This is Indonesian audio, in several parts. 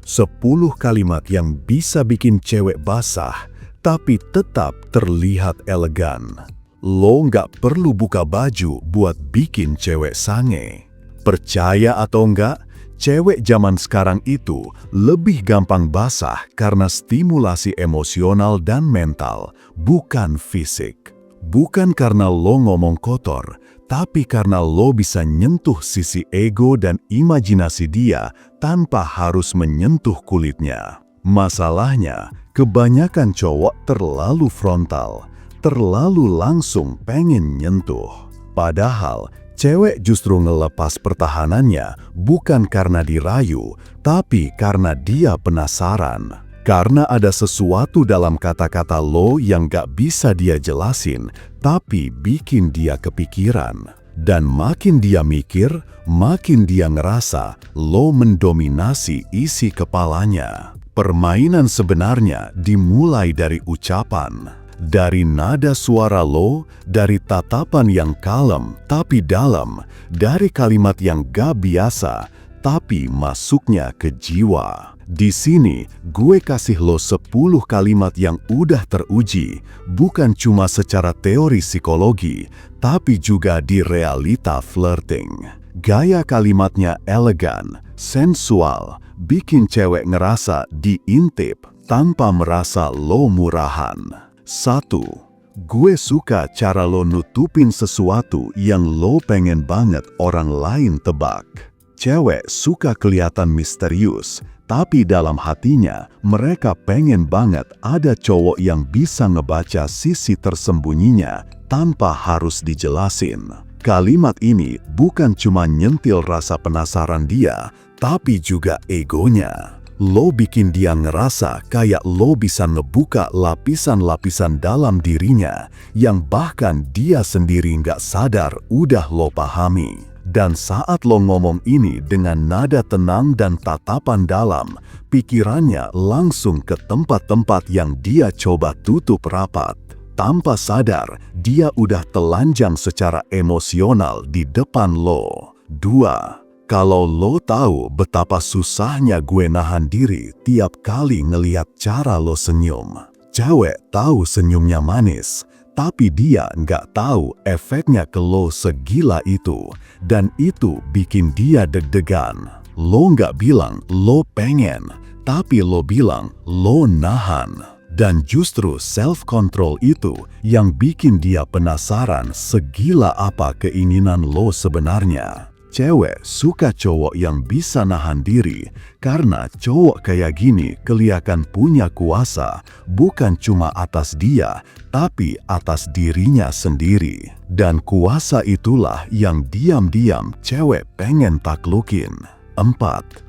10 kalimat yang bisa bikin cewek basah, tapi tetap terlihat elegan. Lo nggak perlu buka baju buat bikin cewek sange. Percaya atau enggak, cewek zaman sekarang itu lebih gampang basah karena stimulasi emosional dan mental, bukan fisik. Bukan karena lo ngomong kotor, tapi karena lo bisa nyentuh sisi ego dan imajinasi dia tanpa harus menyentuh kulitnya. Masalahnya, kebanyakan cowok terlalu frontal, terlalu langsung pengen nyentuh. Padahal, cewek justru ngelepas pertahanannya bukan karena dirayu, tapi karena dia penasaran. Karena ada sesuatu dalam kata-kata lo yang gak bisa dia jelasin, tapi bikin dia kepikiran. Dan makin dia mikir, makin dia ngerasa lo mendominasi isi kepalanya. Permainan sebenarnya dimulai dari ucapan. Dari nada suara lo, dari tatapan yang kalem tapi dalam, dari kalimat yang gak biasa, tapi masuknya ke jiwa. Di sini, gue kasih lo 10 kalimat yang udah teruji, bukan cuma secara teori psikologi, tapi juga di realita flirting. Gaya kalimatnya elegan, sensual, bikin cewek ngerasa diintip tanpa merasa lo murahan. 1. Gue suka cara lo nutupin sesuatu yang lo pengen banget orang lain tebak. Cewek suka kelihatan misterius, tapi dalam hatinya mereka pengen banget ada cowok yang bisa ngebaca sisi tersembunyinya tanpa harus dijelasin. Kalimat ini bukan cuma nyentil rasa penasaran dia, tapi juga egonya. Lo bikin dia ngerasa kayak lo bisa ngebuka lapisan-lapisan dalam dirinya yang bahkan dia sendiri nggak sadar udah lo pahami. Dan saat lo ngomong ini dengan nada tenang dan tatapan dalam, pikirannya langsung ke tempat-tempat yang dia coba tutup rapat. Tanpa sadar, dia udah telanjang secara emosional di depan lo. 2. Kalau lo tahu betapa susahnya gue nahan diri tiap kali ngeliat cara lo senyum. Cewek tahu senyumnya manis, tapi dia nggak tahu efeknya ke lo segila itu. Dan itu bikin dia deg-degan. Lo nggak bilang lo pengen, tapi lo bilang lo nahan. Dan justru self-control itu yang bikin dia penasaran segila apa keinginan lo sebenarnya. Cewek suka cowok yang bisa nahan diri, karena cowok kayak gini kelihatan punya kuasa, bukan cuma atas dia, tapi atas dirinya sendiri. Dan kuasa itulah yang diam-diam cewek pengen taklukin. 4.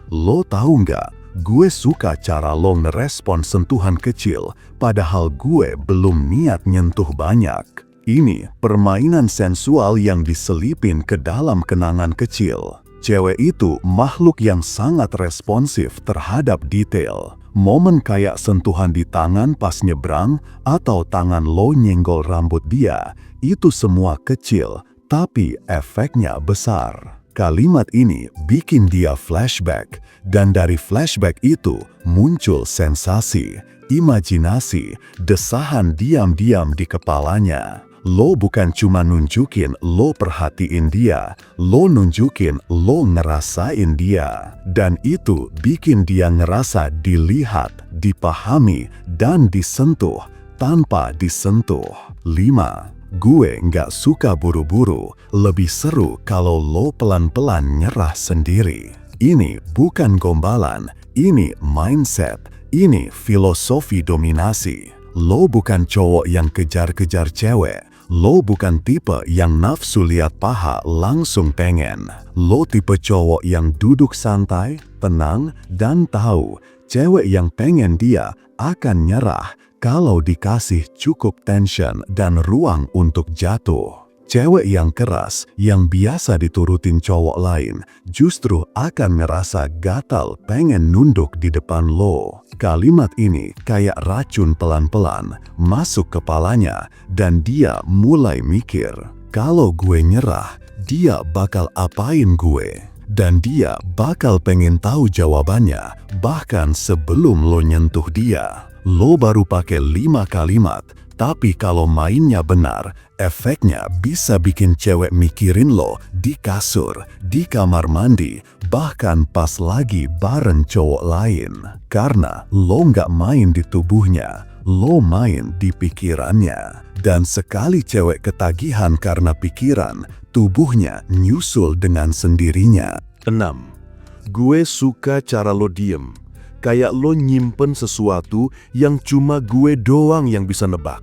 Lo tahu nggak, gue suka cara lo ngerespon sentuhan kecil, padahal gue belum niat nyentuh banyak. Ini permainan sensual yang diselipin ke dalam kenangan kecil. Cewek itu makhluk yang sangat responsif terhadap detail. Momen kayak sentuhan di tangan pas nyebrang atau tangan lo nyenggol rambut dia, itu semua kecil, tapi efeknya besar. Kalimat ini bikin dia flashback, dan dari flashback itu muncul sensasi, imajinasi, desahan diam-diam di kepalanya. Lo bukan cuma nunjukin lo perhatiin dia, lo nunjukin lo ngerasain dia. Dan itu bikin dia ngerasa dilihat, dipahami, dan disentuh tanpa disentuh. 5. Gue nggak suka buru-buru, lebih seru kalau lo pelan-pelan nyerah sendiri. Ini bukan gombalan, ini mindset, ini filosofi dominasi. Lo bukan cowok yang kejar-kejar cewek. Lo bukan tipe yang nafsu lihat paha langsung pengen. Lo tipe cowok yang duduk santai, tenang, dan tahu cewek yang pengen dia akan nyerah kalau dikasih cukup tension dan ruang untuk jatuh. Cewek yang keras, yang biasa diturutin cowok lain, justru akan ngerasa gatal pengen nunduk di depan lo. Kalimat ini kayak racun pelan-pelan masuk kepalanya dan dia mulai mikir, kalau gue nyerah, dia bakal apain gue? Dan dia bakal pengen tahu jawabannya, bahkan sebelum lo nyentuh dia. Lo baru pakai 5 kalimat, tapi kalau mainnya benar, efeknya bisa bikin cewek mikirin lo di kasur, di kamar mandi, bahkan pas lagi bareng cowok lain. Karena lo nggak main di tubuhnya, lo main di pikirannya. Dan sekali cewek ketagihan karena pikiran, tubuhnya nyusul dengan sendirinya. 6. Gue suka cara lo diem. Kayak lo nyimpen sesuatu yang cuma gue doang yang bisa nebak.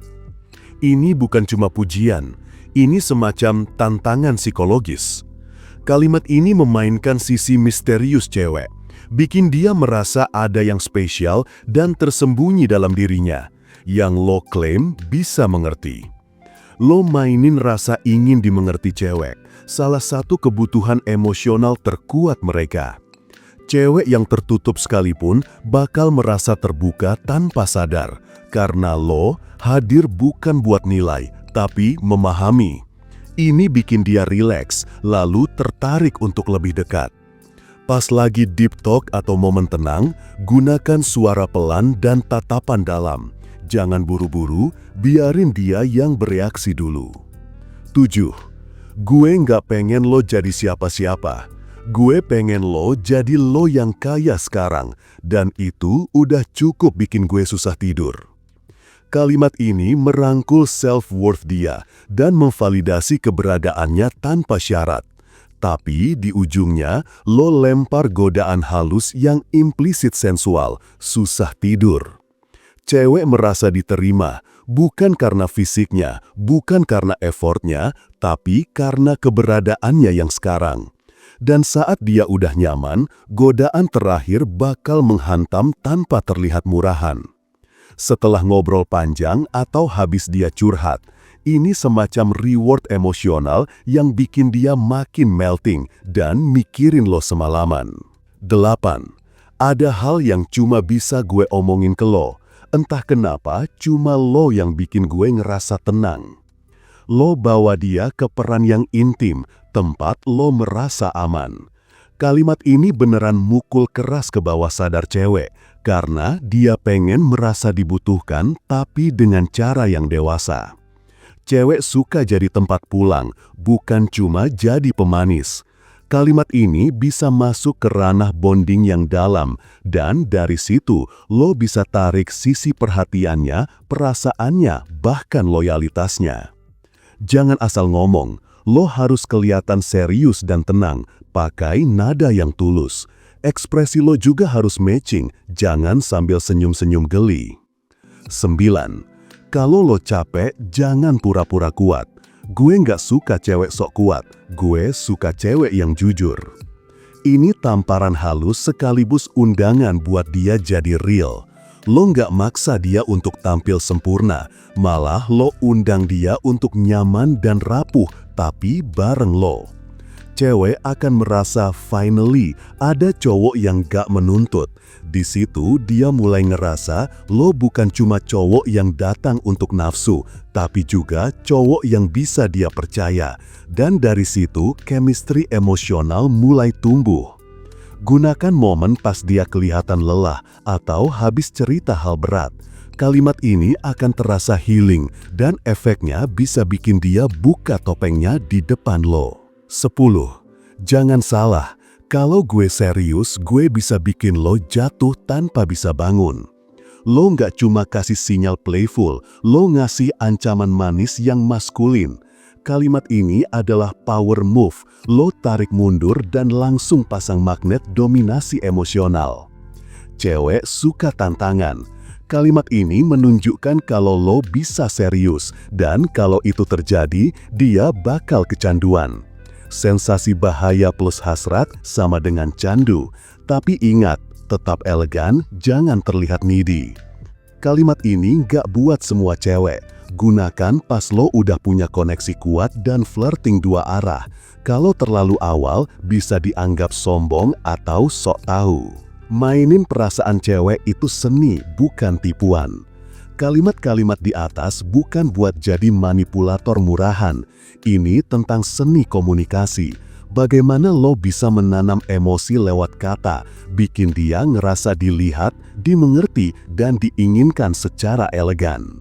Ini bukan cuma pujian, ini semacam tantangan psikologis. Kalimat ini memainkan sisi misterius cewek, bikin dia merasa ada yang spesial dan tersembunyi dalam dirinya, yang lo klaim bisa mengerti. Lo mainin rasa ingin dimengerti cewek, salah satu kebutuhan emosional terkuat mereka. Cewek yang tertutup sekalipun bakal merasa terbuka tanpa sadar, karena lo hadir bukan buat nilai, tapi memahami. Ini bikin dia rileks, lalu tertarik untuk lebih dekat. Pas lagi deep talk atau momen tenang, gunakan suara pelan dan tatapan dalam. Jangan buru-buru, biarin dia yang bereaksi dulu. 7. Gue nggak pengen lo jadi siapa-siapa. Gue pengen lo jadi lo yang kaya sekarang, dan itu udah cukup bikin gue susah tidur. Kalimat ini merangkul self-worth dia dan memvalidasi keberadaannya tanpa syarat. Tapi di ujungnya, lo lempar godaan halus yang implisit sensual, susah tidur. Cewek merasa diterima, bukan karena fisiknya, bukan karena effortnya, tapi karena keberadaannya yang sekarang. Dan saat dia udah nyaman, godaan terakhir bakal menghantam tanpa terlihat murahan. Setelah ngobrol panjang atau habis dia curhat, ini semacam reward emosional yang bikin dia makin melting dan mikirin lo semalaman. 8. Ada hal yang cuma bisa gue omongin ke lo. Entah kenapa, cuma lo yang bikin gue ngerasa tenang. Lo bawa dia ke peran yang intim, tempat lo merasa aman. Kalimat ini beneran mukul keras ke bawah sadar cewek, karena dia pengen merasa dibutuhkan tapi dengan cara yang dewasa. Cewek suka jadi tempat pulang, bukan cuma jadi pemanis. Kalimat ini bisa masuk ke ranah bonding yang dalam, dan dari situ lo bisa tarik sisi perhatiannya, perasaannya, bahkan loyalitasnya. Jangan asal ngomong, lo harus kelihatan serius dan tenang, pakai nada yang tulus. Ekspresi lo juga harus matching, jangan sambil senyum-senyum geli. 9. Kalau lo capek, jangan pura-pura kuat. Gue nggak suka cewek sok kuat, gue suka cewek yang jujur. Ini tamparan halus sekaligus undangan buat dia jadi real. Lo nggak maksa dia untuk tampil sempurna, malah lo undang dia untuk nyaman dan rapuh, tapi bareng lo. Cewek akan merasa finally ada cowok yang gak menuntut. Di situ dia mulai ngerasa lo bukan cuma cowok yang datang untuk nafsu, tapi juga cowok yang bisa dia percaya. Dan dari situ chemistry emosional mulai tumbuh. Gunakan momen pas dia kelihatan lelah atau habis cerita hal berat. Kalimat ini akan terasa healing dan efeknya bisa bikin dia buka topengnya di depan lo. 10. Jangan salah, kalau gue serius, gue bisa bikin lo jatuh tanpa bisa bangun. Lo nggak cuma kasih sinyal playful, lo ngasih ancaman manis yang maskulin. Kalimat ini adalah power move, lo tarik mundur dan langsung pasang magnet dominasi emosional. Cewek suka tantangan. Kalimat ini menunjukkan kalau lo bisa serius, dan kalau itu terjadi, dia bakal kecanduan. Sensasi bahaya plus hasrat sama dengan candu, tapi ingat, tetap elegan, jangan terlihat needy. Kalimat ini nggak buat semua cewek. Gunakan pas lo udah punya koneksi kuat dan flirting dua arah. Kalau terlalu awal, bisa dianggap sombong atau sok tahu. Mainin perasaan cewek itu seni, bukan tipuan. Kalimat-kalimat di atas bukan buat jadi manipulator murahan. Ini tentang seni komunikasi. bagaimana lo bisa menanam emosi lewat kata, bikin dia ngerasa dilihat, dimengerti, dan diinginkan secara elegan.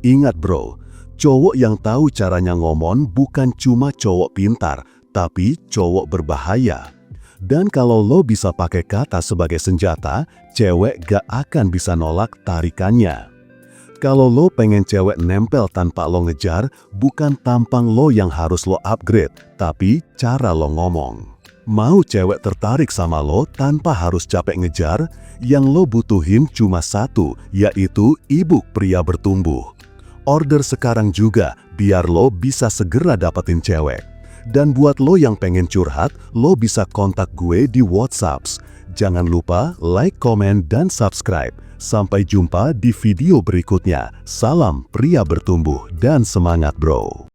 Ingat bro, cowok yang tahu caranya ngomong bukan cuma cowok pintar, tapi cowok berbahaya. Dan kalau lo bisa pakai kata sebagai senjata, cewek gak akan bisa nolak tarikannya. Kalau lo pengen cewek nempel tanpa lo ngejar, bukan tampang lo yang harus lo upgrade, tapi cara lo ngomong. Mau cewek tertarik sama lo tanpa harus capek ngejar, yang lo butuhin cuma satu, yaitu ibu pria bertumbuh. Order sekarang juga, biar lo bisa segera dapetin cewek. Dan buat lo yang pengen curhat, lo bisa kontak gue di WhatsApp. Jangan lupa like, komen, dan subscribe. Sampai jumpa di video berikutnya. Salam pria bertumbuh dan semangat bro.